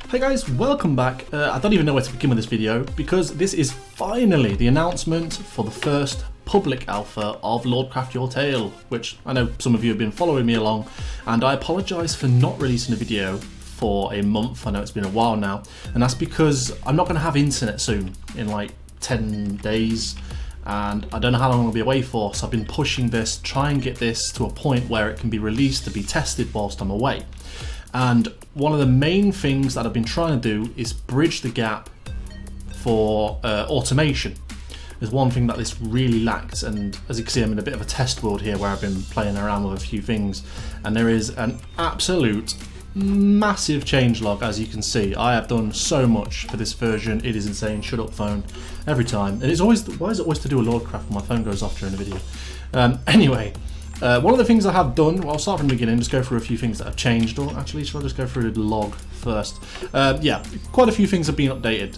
Hey guys, welcome back. I don't even know where to begin with this video because this is finally the announcement for the first public alpha of Lordcraft Your Tale, which I know some of you have been following me along, and I apologise for not releasing a video for a month. I know it's been a while now, and that's because I'm not going to have internet soon, in like 10 days, and I don't know how long I'll be away for, so I've been pushing this, try and get this to a point where it can be released to be tested whilst I'm away. And one of the main things that I've been trying to do is bridge the gap for automation. There's one thing that this really lacks, and as you can see, I'm in a bit of a test world here where I've been playing around with a few things, and there is an absolute massive changelog. As you can see, I have done so much for this version. It is insane. Shut up, phone, every time. And it's always, why is it always to do with Lordcraft when my phone goes off during the video? Anyway. One of the things I have done, well, I'll start from the beginning, just go through a few things that have changed, or actually should I just go through the log first? Yeah, quite a few things have been updated.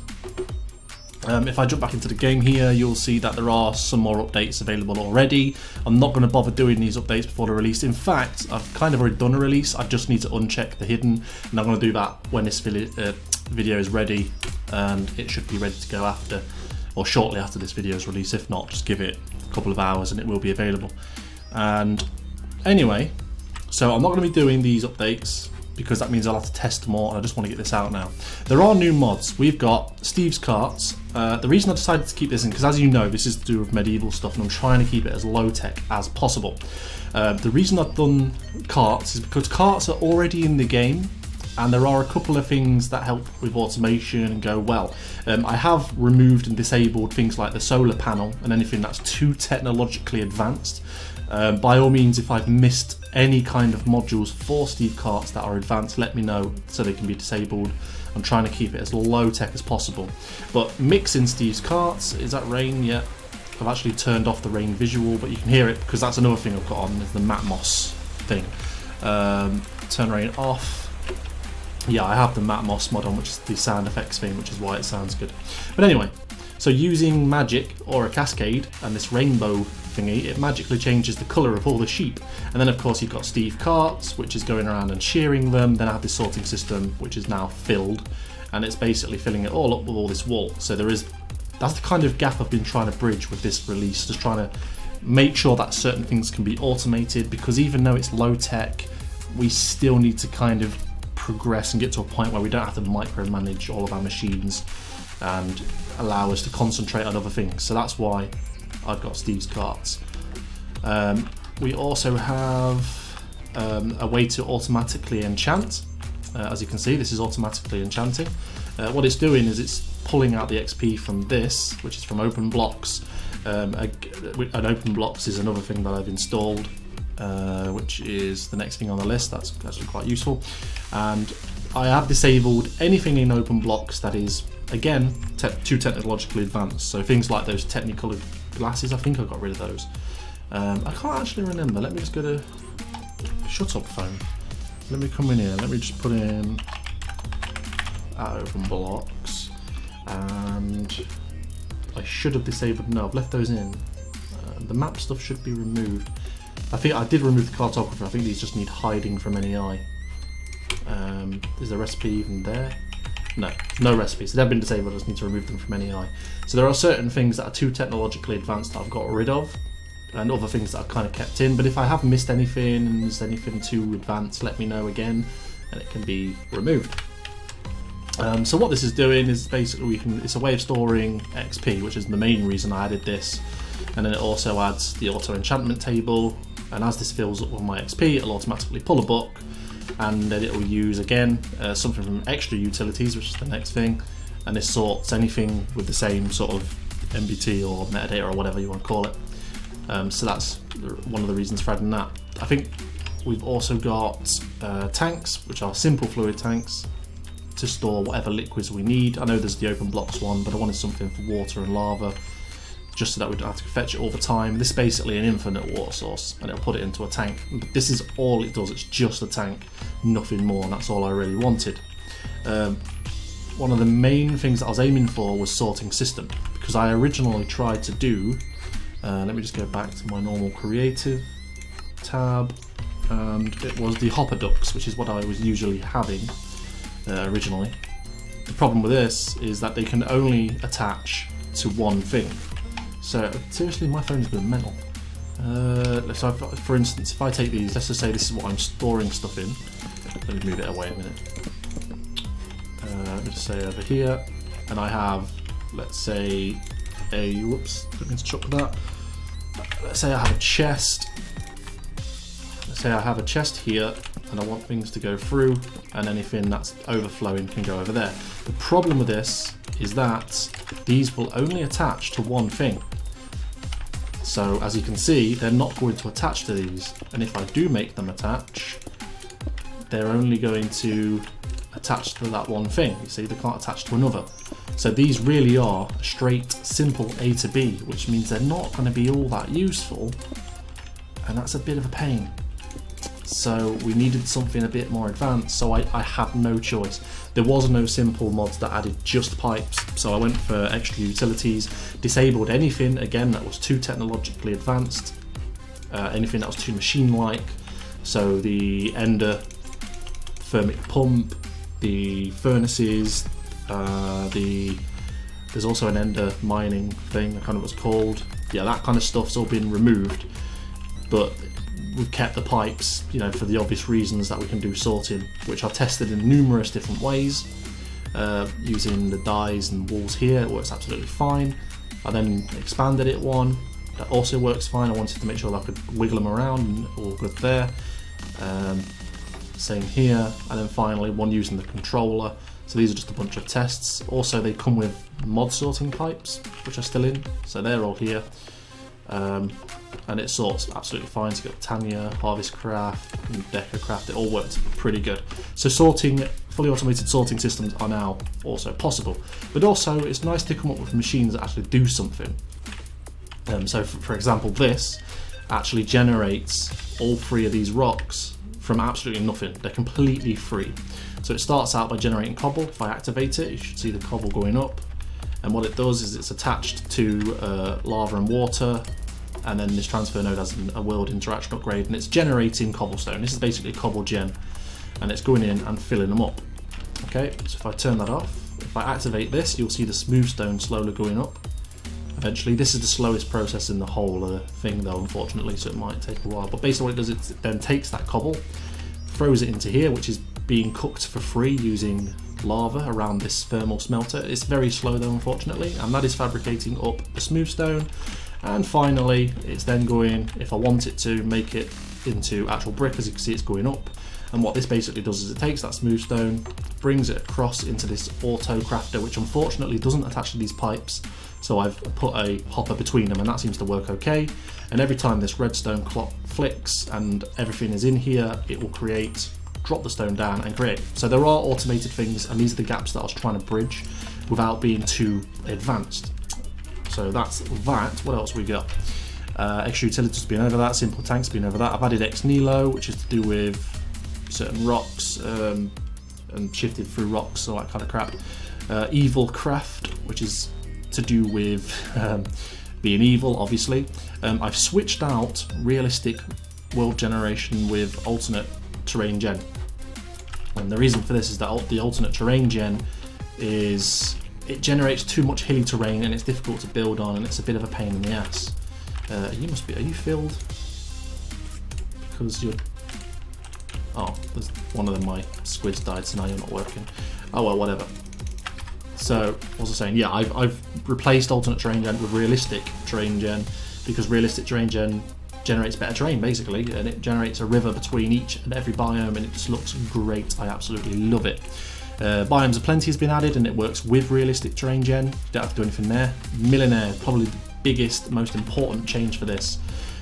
If I jump back into the game here, you'll see that there are some more updates available already. I'm not going to bother doing these updates before they're released. In fact, I've kind of already done a release. I just need to uncheck the hidden, and I'm going to do that when this video is ready, and it should be ready to go after, or shortly after this video is released. If not, just give it a couple of hours and it will be available. And anyway, so I'm not going to be doing these updates because that means I'll have to test more, and I just want to get this out now. There are new mods. We've got Steve's Carts. The reason I decided to keep this in, because as you know, this is to do with medieval stuff, and I'm trying to keep it as low tech as possible. The reason I've done carts is because carts are already in the game, and there are a couple of things that help with automation and go well. I have removed and disabled things like the solar panel and anything that's too technologically advanced. By all means, if I've missed any kind of modules for Steve Carts that are advanced, let me know so they can be disabled. I'm trying to keep it as low tech as possible. But mixing Steve's Carts, is that rain? Yeah. I've actually turned off the rain visual, but you can hear it because that's another thing I've got on, is the Matmos thing. Turn rain off. Yeah, I have the Matmos mod on, which is the sound effects thing, which is why it sounds good. But anyway, so using magic or a cascade and this rainbow thingy, it magically changes the colour of all the sheep. And then of course you've got Steve Carts, which is going around and shearing them. Then I have this sorting system, which is now filled, and it's basically filling it all up with all this wool. So that's the kind of gap I've been trying to bridge with this release, just trying to make sure that certain things can be automated, because even though it's low tech, we still need to kind of progress and get to a point where we don't have to micromanage all of our machines and allow us to concentrate on other things. So that's why I've got Steve's Carts. We also have a way to automatically enchant. As you can see, this is automatically enchanting. What it's doing is it's pulling out the XP from this, which is from open blocks. And open blocks is another thing that I've installed, which is the next thing on the list. That's actually quite useful. And I have disabled anything in open blocks that is, again, too technologically advanced. So things like those Technicolor glasses, I think I got rid of those. I can't actually remember. Let me just go to shut up phone. Let me come in here. Let me just put in open blocks, and I should have disabled. No, I've left those in. The map stuff should be removed. I think I did remove the cartographer. I think these just need hiding from any eye. Is the recipe even there? No recipes. They've been disabled. I just need to remove them from any eye. So there are certain things that are too technologically advanced that I've got rid of, and other things that I've kind of kept in. But if I have missed anything and there's anything too advanced, let me know again, and it can be removed. So what this is doing is basically it's a way of storing XP, which is the main reason I added this. And then it also adds the auto enchantment table, and as this fills up with my XP, it'll automatically pull a book, and then it will use again something from extra utilities, which is the next thing, and this sorts anything with the same sort of MBT or metadata or whatever you want to call it. So that's one of the reasons for adding that. I think we've also got tanks, which are simple fluid tanks to store whatever liquids we need. I know there's the open blocks one, but I wanted something for water and lava, just so that we don't have to fetch it all the time. This is basically an infinite water source, and it'll put it into a tank. But this is all it does, it's just a tank, nothing more, and that's all I really wanted. One of the main things that I was aiming for was sorting system, because I originally tried to do, let me just go back to my normal creative tab, and it was the hopper ducks, which is what I was usually having originally. The problem with this is that they can only attach to one thing. So seriously, my phone's been mental. So for instance, if I take these, let's just say this is what I'm storing stuff in. Let me move it away a minute. Let me just say over here, and I have, let's say, whoops, didn't mean to chuck that. Let's say I have a chest. Let's say I have a chest here, and I want things to go through, and anything that's overflowing can go over there. The problem with this is that these will only attach to one thing. So as you can see, they're not going to attach to these, and if I do make them attach, they're only going to attach to that one thing. You see, they can't attach to another. So these really are a straight, simple A to B, which means they're not going to be all that useful, and that's a bit of a pain. So we needed something a bit more advanced, so I had no choice. There was no simple mods that added just pipes, so I went for extra utilities, disabled anything, again, that was too technologically advanced, anything that was too machine-like, so the ender thermic pump, the furnaces, there's also an ender mining thing, I can't remember what it's called. Yeah, that kind of stuff's all been removed, but we've kept the pipes, you know, for the obvious reasons that we can do sorting, which I've tested in numerous different ways, using the dies and walls here. It works absolutely fine. I then expanded it one, that also works fine. I wanted to make sure that I could wiggle them around, and all good there. Same here, and then finally one using the controller. So these are just a bunch of tests. Also, they come with mod sorting pipes, which are still in, so they're all here. And it sorts absolutely fine. So you've got Tanya, Harvest Craft, and Deco Craft. It all worked pretty good. So sorting, fully automated sorting systems are now also possible. But also, it's nice to come up with machines that actually do something. So for example, this actually generates all three of these rocks from absolutely nothing. They're completely free. So it starts out by generating cobble. If I activate it, you should see the cobble going up. And what it does is it's attached to lava and water, and then this transfer node has a world interaction upgrade, and it's generating cobblestone. This is basically cobble gen, and it's going in and filling them up. Okay, so if I turn that off, if I activate this, you'll see the smooth stone slowly going up. Eventually, this is the slowest process in the whole thing though, unfortunately, so it might take a while. But basically what it does, it then takes that cobble, throws it into here, which is being cooked for free using lava around this thermal smelter. It's very slow though, unfortunately, and that is fabricating up the smooth stone. And finally, it's then going, if I want it to, make it into actual brick. As you can see, it's going up. And what this basically does is it takes that smooth stone, brings it across into this auto crafter, which unfortunately doesn't attach to these pipes. So I've put a hopper between them, and that seems to work okay. And every time this redstone clock flicks and everything is in here, it will create, drop the stone down and create. So there are automated things, and these are the gaps that I was trying to bridge without being too advanced. So that's that. What else we got? Extra utilities been over that, simple tanks been over that. I've added ex nihilo, which is to do with certain rocks and shifted through rocks, all that kind of crap. Evil craft, which is to do with being evil, obviously. I've switched out realistic world generation with alternate terrain gen, and the reason for this is that the alternate terrain gen is, it generates too much hilly terrain and it's difficult to build on, and it's a bit of a pain in the ass. Are you filled? Because you're, oh, there's one of them, my squids died, so now you're not working. Oh well, whatever. So, what was I saying? Yeah, I've replaced alternate terrain gen with realistic terrain gen, because realistic terrain gen generates better terrain basically, and it generates a river between each and every biome, and it just looks great. I absolutely love it. Biomes of Plenty has been added, and it works with realistic terrain gen. You don't have to do anything there. Millionaire, probably the biggest, most important change for this.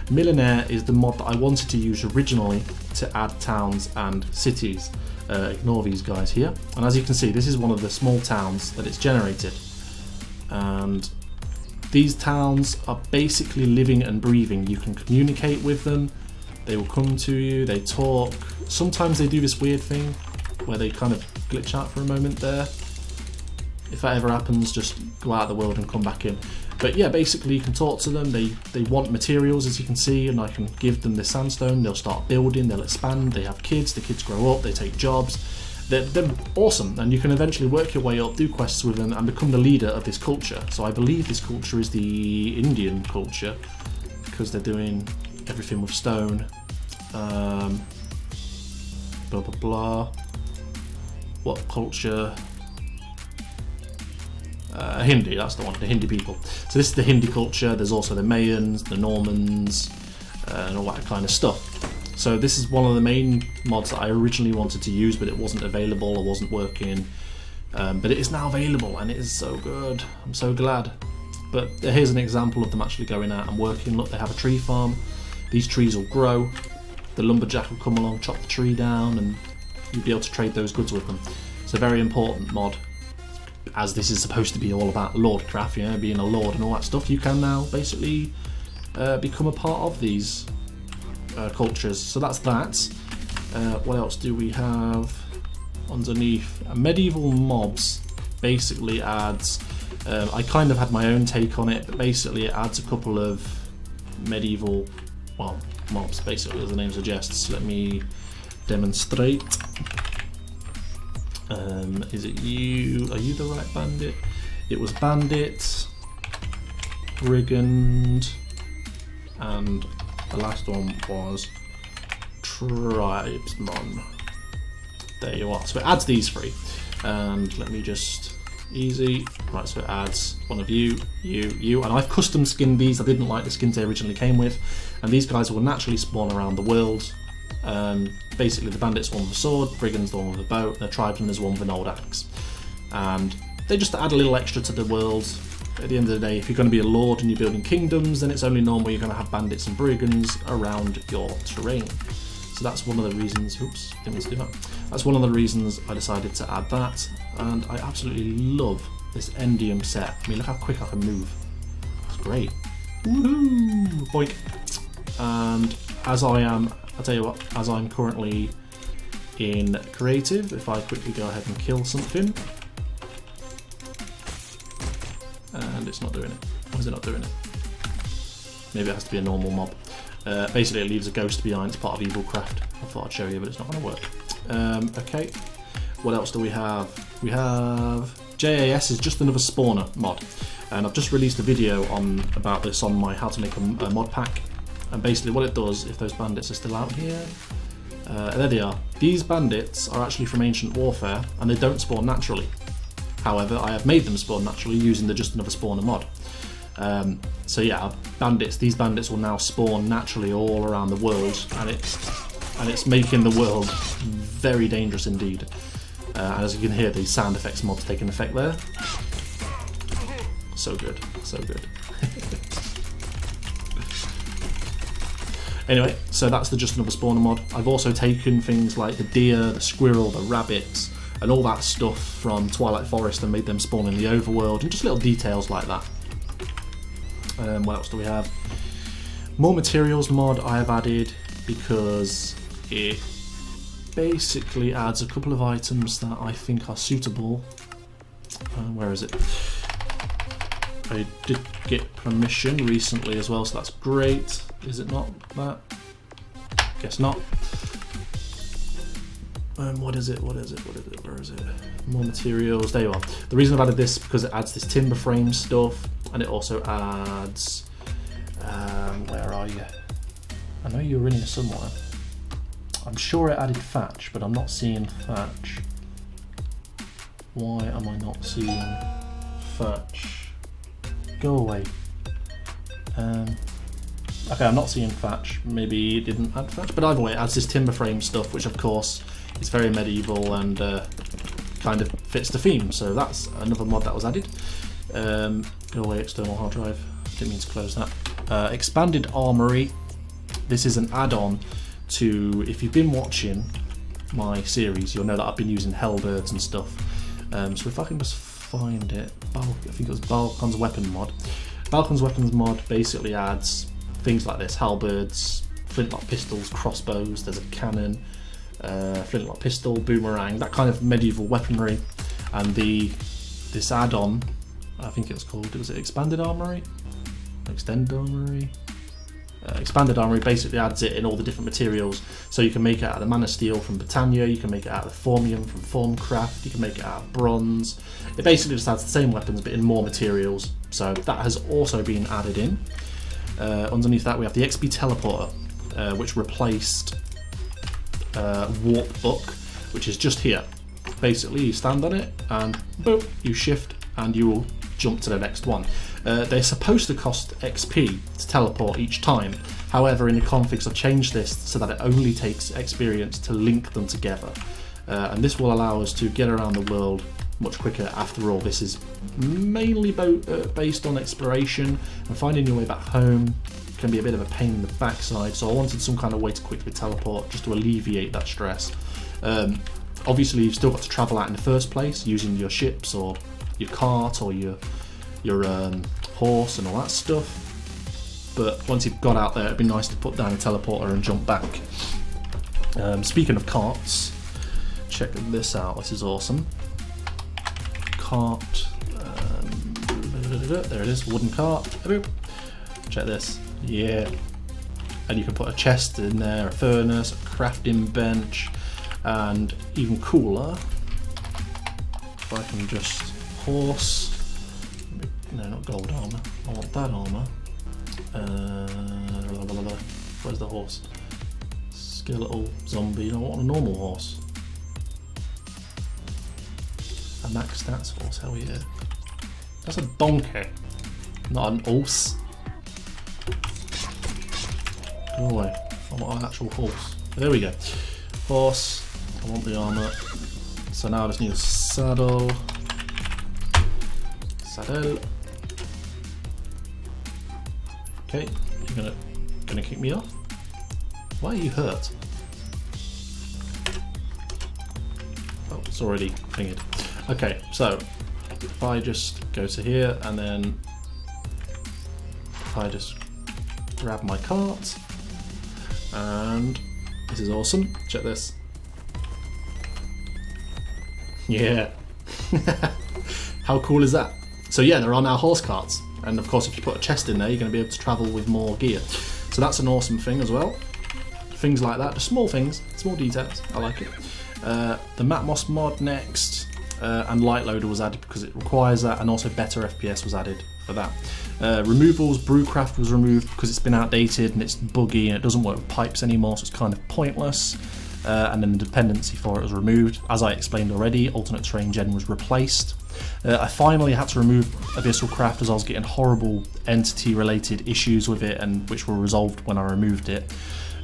Millionaire is the mod that I wanted to use originally to add towns and cities. Ignore these guys here. And as you can see, this is one of the small towns that it's generated. And these towns are basically living and breathing. You can communicate with them. They will come to you, they talk. Sometimes they do this weird thing where they kind of glitch out for a moment there. If that ever happens, just go out of the world and come back in. But yeah, basically you can talk to them. They want materials, as you can see, and I can give them the sandstone. They'll start building, they'll expand, they have kids, the kids grow up, they take jobs, they're awesome, and you can eventually work your way up, do quests with them, and become the leader of this culture. So I believe this culture is the Indian culture, because they're doing everything with stone. Blah blah blah. What culture? Hindi, that's the one, the Hindi people. So this is the Hindi culture. There's also the Mayans, the Normans, and all that kind of stuff. So this is one of the main mods that I originally wanted to use, but it wasn't available or wasn't working. But it is now available, and it is so good. I'm so glad. But here's an example of them actually going out and working. Look, they have a tree farm. These trees will grow. The lumberjack will come along, chop the tree down, and you'll be able to trade those goods with them. It's a very important mod, as this is supposed to be all about lordcraft, you know, being a lord and all that stuff. You can now basically become a part of these cultures. So that's that. What else do we have underneath? Medieval mobs basically adds, I kind of had my own take on it, but basically it adds a couple of medieval, well, mobs, basically, as the name suggests. Let me demonstrate. Is it you? Are you the right bandit? It was bandit, brigand, and the last one was tribesman. There you are. So it adds these three, and let me just easy. Right, so it adds one of you, and I've custom skinned these. I didn't like the skins they originally came with, and these guys will naturally spawn around the world. Basically, the bandit's one with a sword, brigand's the one with a bow, and the tribesman is one with an old axe. And they just add a little extra to the world. At the end of the day, if you're going to be a lord and you're building kingdoms, then it's only normal you're going to have bandits and brigands around your terrain. So that's one of the reasons. Oops, didn't mean to do that. That's one of the reasons I decided to add that, and I absolutely love this Endium set. I mean, look how quick I can move. It's great. Woohoo! Boink. And as I am, I'll tell you what, as I'm currently in creative, if I quickly go ahead and kill something, and it's not doing it. Why is it not doing it? Maybe it has to be a normal mob. Basically, it leaves a ghost behind. It's part of Evilcraft. I thought I'd show you, but it's not going to work. Okay, what else do we have? We have JAS is just another spawner mod, and I've just released a video about this on my how to make a mod pack. And basically what it does, if those bandits are still out here, there they are. These bandits are actually from Ancient Warfare, and they don't spawn naturally. However, I have made them spawn naturally using the Just Another Spawner mod. So yeah, these bandits will now spawn naturally all around the world, and it's making the world very dangerous indeed. And as you can hear, these sound effects mods taking effect there. So good, so good. Anyway, so that's the Just Another Spawner mod. I've also taken things like the deer, the squirrel, the rabbits, and all that stuff from Twilight Forest and made them spawn in the overworld, and just little details like that. What else do we have? More materials mod I have added because it basically adds a couple of items that I think are suitable. Where is it? I did get permission recently as well, so that's great. Is it not that? Guess not. What is it? Where is it? More materials. There you are. The reason I've added this is because it adds this timber frame stuff, and it also adds. Where are you? I know you were in here somewhere. I'm sure it added thatch, but I'm not seeing thatch. Why am I not seeing thatch? Go away. Okay, I'm not seeing thatch. Maybe it didn't add thatch, but either way, it adds this timber frame stuff, which of course is very medieval and kind of fits the theme. So that's another mod that was added. Go away, external hard drive. Didn't mean to close that. Expanded Armory. This is an add-on to, if you've been watching my series, you'll know that I've been using Hellbirds and stuff. So if I can just find it, I think it was Balcon's Weapon mod. Balcon's Weapons mod basically adds things like this: halberds, flintlock pistols, crossbows, there's a cannon, flintlock pistol, boomerang, that kind of medieval weaponry. And this add-on, I think it's called, was it Expanded Armory? Extended Armory? Expanded Armory basically adds it in all the different materials, so you can make it out of the Mana Steel from Britannia, you can make it out of the Formium from Formcraft, you can make it out of bronze. It basically just adds the same weapons but in more materials, so that has also been added in. Underneath that we have the XP Teleporter, which replaced Warp Book, which is just here. Basically you stand on it and boom, you shift and you will jump to the next one. They're supposed to cost XP to teleport each time. However, in the configs I've changed this so that it only takes experience to link them together. And this will allow us to get around the world much quicker. After all, this is mainly based on exploration, and finding your way back home can be a bit of a pain in the backside, so I wanted some kind of way to quickly teleport just to alleviate that stress. Obviously you've still got to travel out in the first place using your ships or your cart or your horse and all that stuff, but once you've got out there it'd be nice to put down a teleporter and jump back. Speaking of carts, check this out, this is awesome. Cart, there it is, wooden cart, check this, yeah, and you can put a chest in there, a furnace, a crafting bench, and even cooler, if I can just horse, no, not gold armour, I want that armour. Where's the horse? Skeletal zombie, I want a normal horse. A max stats horse, hell yeah. That's a donkey, not an horse. Go away, I want an actual horse. There we go. Horse, I want the armour. So now I just need a saddle. Saddle. Okay, you're gonna kick me off? Why are you hurt? Oh, it's already fingered. Okay, so if I just go to here and then if I just grab my cart, and this is awesome, check this. Yeah. How cool is that? So yeah, there are now horse carts, and of course if you put a chest in there you're going to be able to travel with more gear. So that's an awesome thing as well. Things like that, just small things, small details, I like it. The Matmos mod next, and Light Loader was added because it requires that, and also better FPS was added for that. Removals, Brewcraft was removed because it's been outdated and it's buggy and it doesn't work with pipes anymore, so it's kind of pointless. And then the dependency for it was removed. As I explained already, alternate terrain gen was replaced. I finally had to remove Abyssal Craft as I was getting horrible entity related issues with it, and which were resolved when I removed it.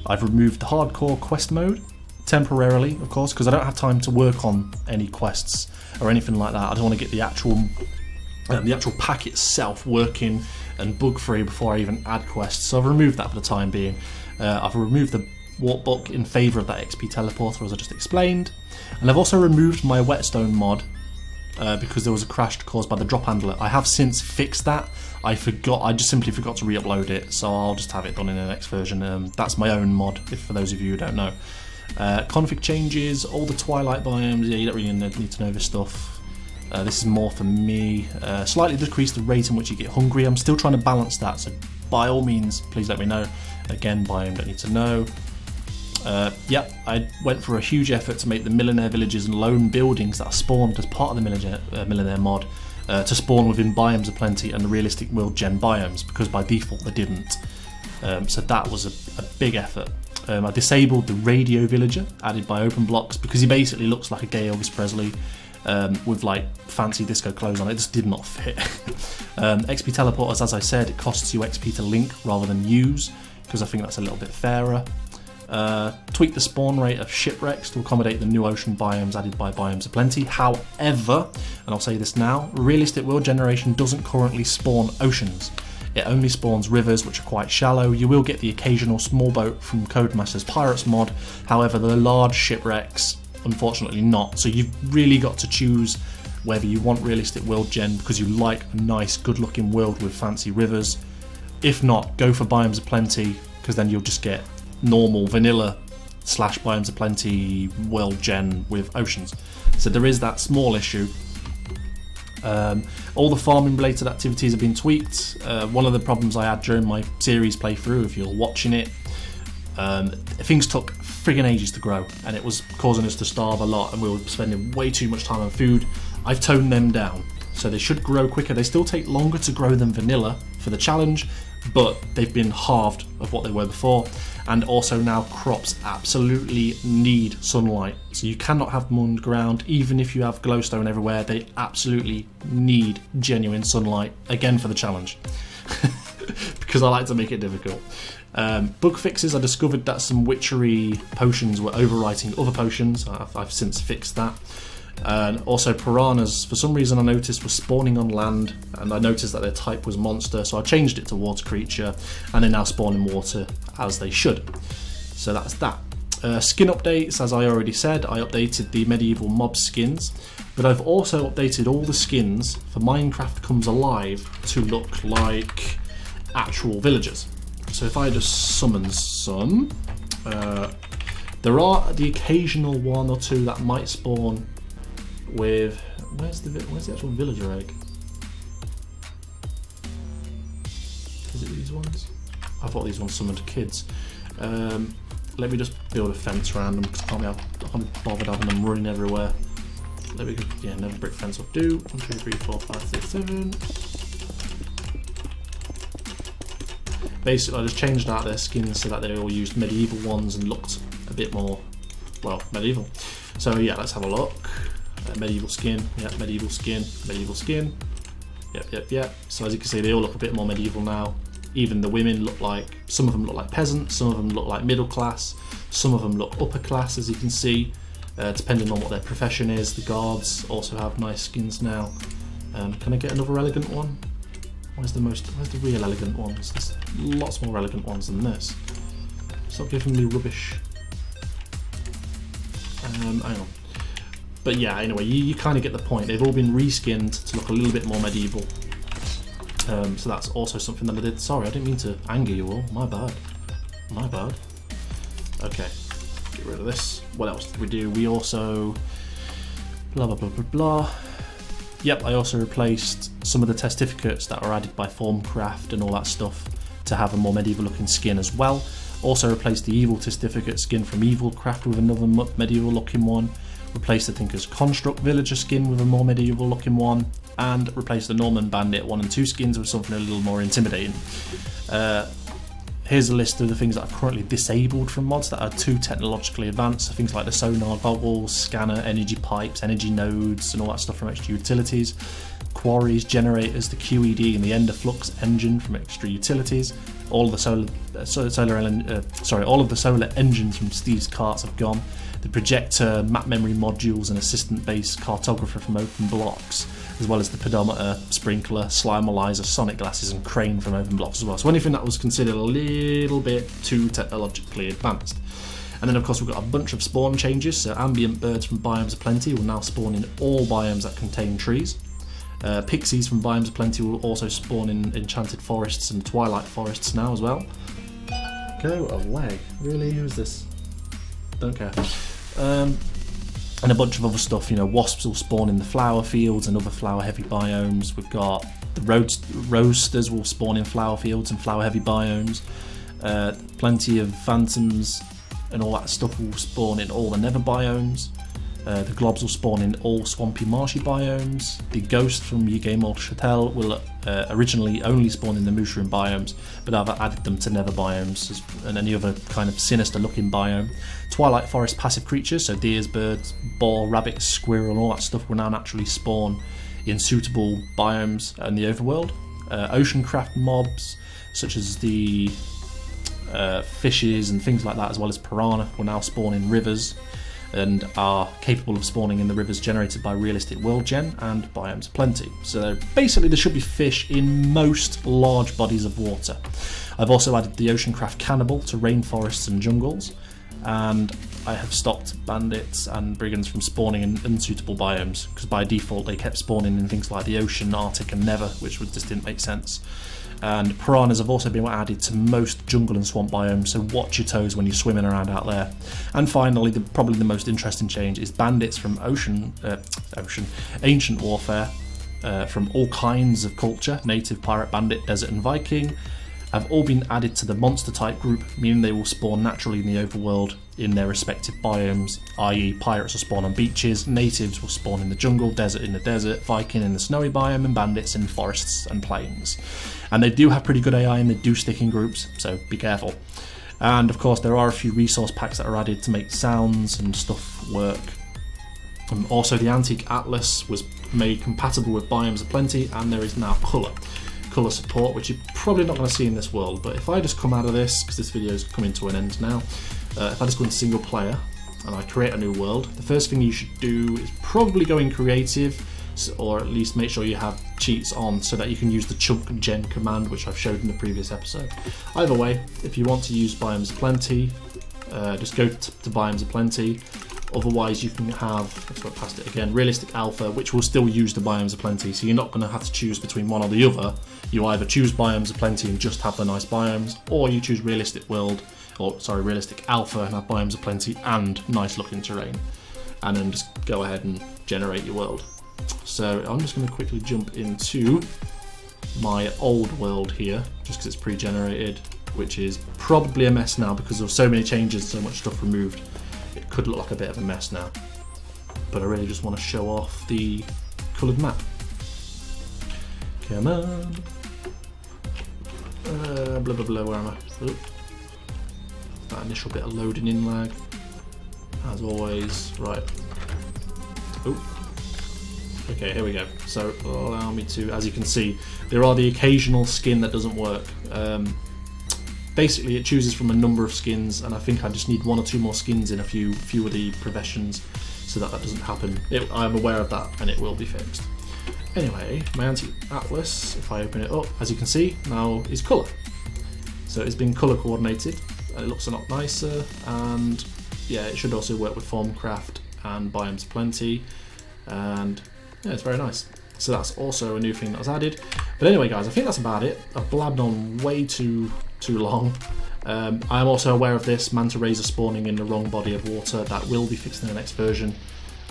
I've removed the hardcore quest mode, temporarily of course, because I don't have time to work on any quests or anything like that. I just want to get the actual pack itself working and bug free before I even add quests, so I've removed that for the time being. I've removed the Warp Book in favour of that XP Teleporter as I just explained, and I've also removed my Whetstone mod because there was a crash caused by the drop handler. I have since fixed that. I just simply forgot to re-upload it, so I'll just have it done in the next version. That's my own mod, for those of you who don't know. Config changes, all the Twilight biomes, yeah, you don't really need to know this stuff. This is more for me. Slightly decrease the rate in which you get hungry. I'm still trying to balance that, so by all means, please let me know. Again, biome don't need to know. Yep, I went for a huge effort to make the millionaire villages and lone buildings that are spawned as part of the millionaire mod to spawn within biomes of plenty and the realistic world gen biomes, because by default they didn't. So that was a big effort. I disabled the radio villager added by OpenBlocks because he basically looks like a gay Elvis Presley with like fancy disco clothes on. It just did not fit. XP teleporters, as I said, it costs you XP to link rather than use, because I think that's a little bit fairer. Tweak the spawn rate of shipwrecks to accommodate the new ocean biomes added by Biomes of Plenty. However, and I'll say this now, realistic world generation doesn't currently spawn oceans. It only spawns rivers, which are quite shallow. You will get the occasional small boat from Codemaster's Pirates mod, however the large shipwrecks, unfortunately not. So you've really got to choose whether you want realistic world gen because you like a nice good looking world with fancy rivers. If not, go for Biomes of Plenty, because then you'll just get normal vanilla / Biomes of Plenty world gen with oceans. So there is that small issue. All the farming related activities have been tweaked. One of the problems I had during my series playthrough, if you're watching it, things took friggin' ages to grow, and it was causing us to starve a lot, and we were spending way too much time on food. I've toned them down, so they should grow quicker. They still take longer to grow than vanilla for the challenge, but they've been halved of what they were before. And also now crops absolutely need sunlight, so you cannot have them underground. Even if you have glowstone everywhere, they absolutely need genuine sunlight, again for the challenge. Because I like to make it difficult. Bug fixes, I discovered that some witchery potions were overwriting other potions. I've since fixed that. And also piranhas, for some reason I noticed, were spawning on land, and I noticed that their type was monster, so I changed it to water creature, and they now spawn in water as they should. So that's that. Skin updates, as I already said, I updated the medieval mob skins, but I've also updated all the skins for Minecraft Comes Alive to look like actual villagers. So if I just summon some, there are the occasional one or two that might spawn with, where's the actual villager egg? Is it these ones? I thought these ones summoned kids. Let me just build a fence around them, because I can't be bothered having them running everywhere. Let me go, yeah, another brick fence will do. 1, 2, 3, 4, 5, 6, 7. Basically, I just changed out their skins so that they all used medieval ones and looked a bit more, well, medieval. So yeah, let's have a look. Medieval skin, yeah, medieval skin, medieval skin. Yep. So as you can see, they all look a bit more medieval now. Even the women look like, some of them look like peasants, some of them look like middle class, some of them look upper class, as you can see, depending on what their profession is. The guards also have nice skins now. Can I get another elegant one? Where's the real elegant ones? There's lots more elegant ones than this. Stop giving me rubbish. Hang on. But yeah, anyway, you kind of get the point. They've all been reskinned to look a little bit more medieval. So that's also something that I did. Sorry, I didn't mean to anger you all. My bad. My bad. Okay, get rid of this. What else did we do? We also... blah, blah, blah, blah, blah. Yep, I also replaced some of the testificates that were added by Formcraft and all that stuff to have a more medieval looking skin as well. Also replaced the evil testificate skin from Evilcraft with another medieval looking one. Replaced the Thinker's Construct Villager skin with a more medieval looking one, and replaced the Norman Bandit 1 and 2 skins with something a little more intimidating. Here's a list of the things that I've currently disabled from mods that are too technologically advanced, so things like the sonar goggles, scanner, energy pipes, energy nodes, and all that stuff from extra utilities. Quarries, generators, the QED and the Ender Flux engine from extra utilities. All of the solar engines from Steve's carts have gone. The projector, map memory modules and assistant-based cartographer from Open Blocks, as well as the pedometer, sprinkler, slime analyzer, sonic glasses and crane from Open Blocks as well. So anything that was considered a little bit too technologically advanced. And then of course we've got a bunch of spawn changes, so ambient birds from Biomes Aplenty will now spawn in all biomes that contain trees. Pixies from Biomes Aplenty will also spawn in enchanted forests and twilight forests now as well. Go away. Really? Who's this? Don't care. And a bunch of other stuff, you know, wasps will spawn in the flower fields and other flower heavy biomes. We've got the roasters will spawn in flower fields and flower heavy biomes. Plenty of phantoms and all that stuff will spawn in all the nether biomes. The globs will spawn in all swampy marshy biomes. The ghost from Ye Game Old Châtel will originally only spawn in the mushroom biomes, but I've added them to nether biomes and any other kind of sinister looking biome. Twilight forest passive creatures, so deers, birds, boar, rabbits, squirrel, all that stuff will now naturally spawn in suitable biomes in the overworld. Oceancraft mobs, such as the fishes and things like that, as well as piranha, will now spawn in rivers and are capable of spawning in the rivers generated by Realistic World Gen and Biomes Aplenty. So basically there should be fish in most large bodies of water. I've also added the Oceancraft Cannibal to rainforests and jungles, and I have stopped bandits and brigands from spawning in unsuitable biomes, because by default they kept spawning in things like the ocean, Arctic and Nether, which just didn't make sense. And piranhas have also been added to most jungle and swamp biomes, so watch your toes when you're swimming around out there. And finally, probably the most interesting change is bandits from Ancient Warfare from all kinds of culture, native, pirate, bandit, desert and Viking, have all been added to the monster type group, meaning they will spawn naturally in the overworld in their respective biomes, i.e. pirates will spawn on beaches, natives will spawn in the jungle, desert in the desert, Viking in the snowy biome, and bandits in forests and plains. And they do have pretty good AI and they do stick in groups, so be careful. And of course there are a few resource packs that are added to make sounds and stuff work. And also the Antique Atlas was made compatible with Biomes of Plenty, and there is now colour support, which you're probably not going to see in this world. But if I just come out of this, because this video is coming to an end now, if I just go into single player and I create a new world, the first thing you should do is probably go in creative, or at least make sure you have cheats on so that you can use the chunk gen command, which I've showed in the previous episode. Either way, if you want to use Biomes of Plenty, just go to Biomes of Plenty. Otherwise you can have, let's go past it again, Realistic Alpha, which will still use the Biomes of Plenty, so you're not going to have to choose between one or the other. You either choose Biomes of Plenty and just have the nice biomes, or you choose Realistic Alpha and have Biomes of Plenty and nice looking terrain, and then just go ahead and generate your world. So I'm just going to quickly jump into my old world here, just because it's pre-generated, which is probably a mess now because of so many changes, so much stuff removed. It could look like a bit of a mess now, but I really just want to show off the coloured map. Come on. Blah blah blah, where am I? Oop. That initial bit of loading in lag, as always. Right. Oop. Okay, here we go. So allow me to, as you can see, there are the occasional skin that doesn't work. Basically it chooses from a number of skins, and I think I just need one or two more skins in a few of the professions so that doesn't happen. I'm aware of that and it will be fixed. Anyway, my Antique Atlas, if I open it up, as you can see, now is colour. So it's been colour coordinated, and it looks a lot nicer, and yeah, it should also work with Formcraft and Biomes of Plenty, and yeah, it's very nice. So that's also a new thing that was added. But anyway guys, I think that's about it. I've blabbed on way too long. I am also aware of this, manta rays are spawning in the wrong body of water. That will be fixed in the next version.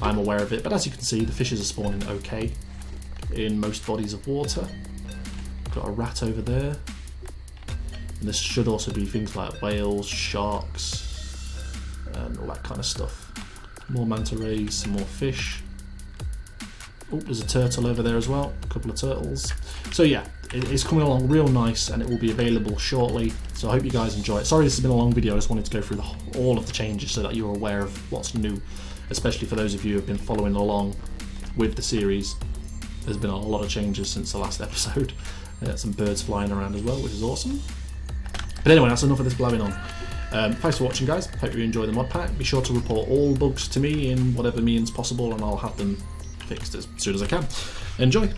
I'm aware of it, but as you can see, the fishes are spawning okay in most bodies of water. Got a rat over there. And this should also be things like whales, sharks, and all that kind of stuff. More manta rays, some more fish. Oh, there's a turtle over there as well, a couple of turtles. So yeah, it's coming along real nice, and it will be available shortly. So I hope you guys enjoy it. Sorry this has been a long video, I just wanted to go through all of the changes so that you're aware of what's new, especially for those of you who have been following along with the series. There's been a lot of changes since the last episode. Some birds flying around as well, which is awesome. But anyway, that's enough of this blabbing on. Thanks for watching guys, hope you enjoy the mod pack. Be sure to report all bugs to me in whatever means possible, and I'll have them fixed as soon as I can. Enjoy!